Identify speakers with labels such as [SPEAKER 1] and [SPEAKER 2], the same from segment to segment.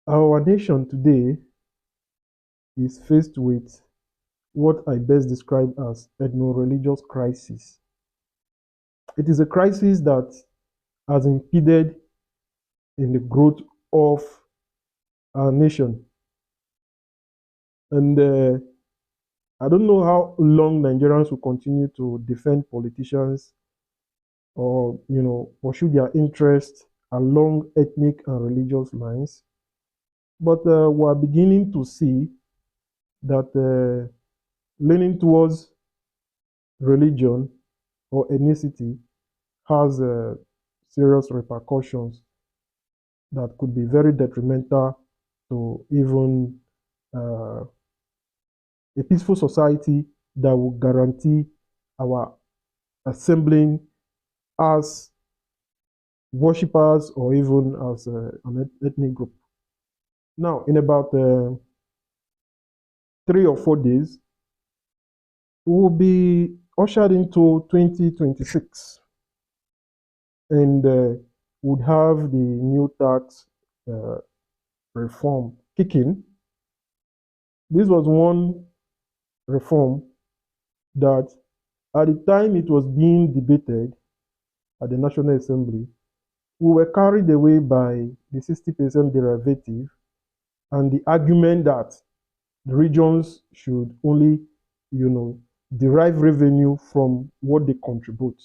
[SPEAKER 1] Our nation today is faced with what I best describe as ethno-religious crisis. It is a crisis that has impeded in the growth of our nation. And I don't know how long Nigerians will continue to defend politicians or, pursue their interests along ethnic and religious lines. But we are beginning to see that leaning towards religion or ethnicity has serious repercussions that could be very detrimental to even a peaceful society that will guarantee our assembling as worshippers or even as an ethnic group. Now, in about 3 or 4 days, we will be ushered into 2026 and would have the new tax reform kicking. This was one reform that at the time it was being debated at the National Assembly, we were carried away by the 60% derivative and the argument that the regions should only, derive revenue from what they contribute.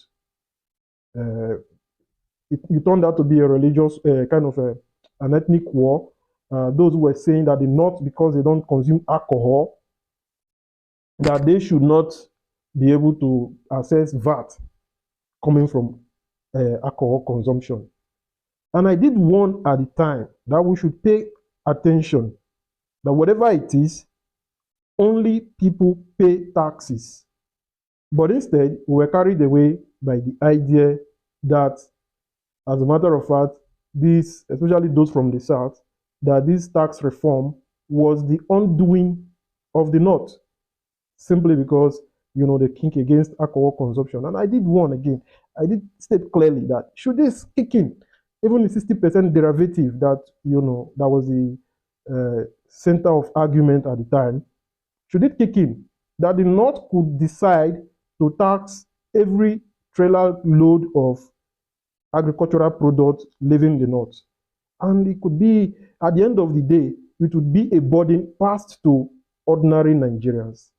[SPEAKER 1] It turned out to be a religious kind of an ethnic war. Those who were saying that the North, because they don't consume alcohol, that they should not be able to access VAT coming from alcohol consumption. And I did warn at the time that we should pay attention, that whatever it is, only people pay taxes. But instead, we were carried away by the idea that, as a matter of fact, this, especially those from the South, that this tax reform was the undoing of the North, simply because, they kink against alcohol consumption. And I did warn again, I did state clearly that should this kick in, even the 60% derivative that, that was the center of argument at the time, should it kick in, that the North could decide to tax every trailer load of agricultural products leaving the North. And it could be, at the end of the day, it would be a burden passed to ordinary Nigerians.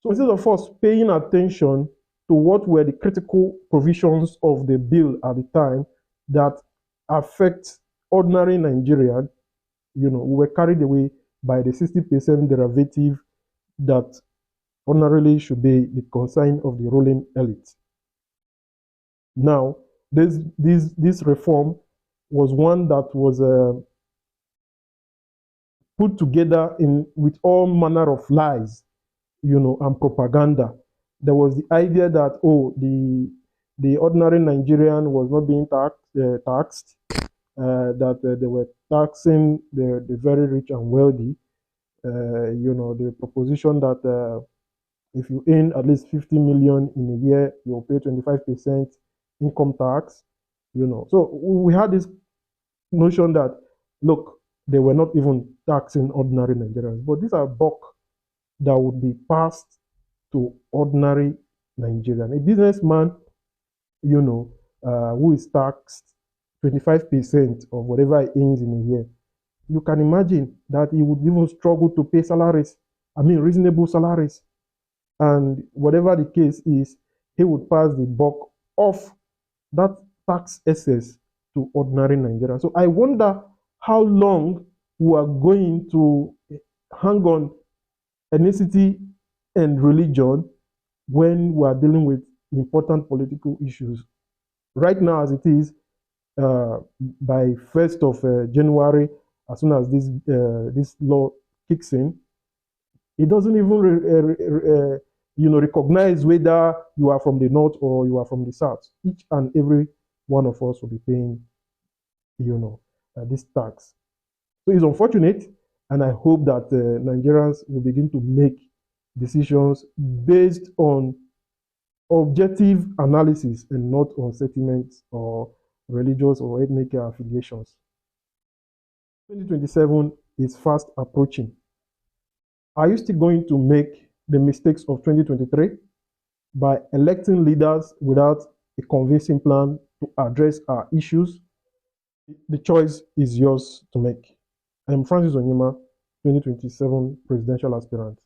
[SPEAKER 1] So instead of us paying attention to what were the critical provisions of the bill at the time that affect ordinary Nigerian, we were carried away by the 60% derivative that ordinarily should be the concern of the ruling elite. Now, this reform was one that was put together with all manner of lies, and propaganda. There was the idea that, the ordinary Nigerian was not being taxed, that they were taxing the very rich and wealthy. The proposition that if you earn at least 50 million in a year, you'll pay 25% income tax. So we had this notion that, look, they were not even taxing ordinary Nigerians, but these are buck that would be passed to ordinary Nigerian. A businessman, who is taxed 25% of whatever he earns in a year, you can imagine that he would even struggle to pay salaries, reasonable salaries. And whatever the case is, he would pass the buck of that tax excess to ordinary Nigerians. So I wonder how long we are going to hang on ethnicity and religion when we are dealing with important political issues. Right now, as it is, by 1st of January, as soon as this law kicks in, it doesn't even recognize whether you are from the North or you are from the South. Each and every one of us will be paying, this tax. So it's unfortunate, and I hope that Nigerians will begin to make decisions based on objective analysis and not on sentiments or religious or ethnic affiliations. 2027 is fast approaching. Are you still going to make the mistakes of 2023 by electing leaders without a convincing plan to address our issues? The choice is yours to make. I'm Francis Onyema, 2027 presidential aspirant.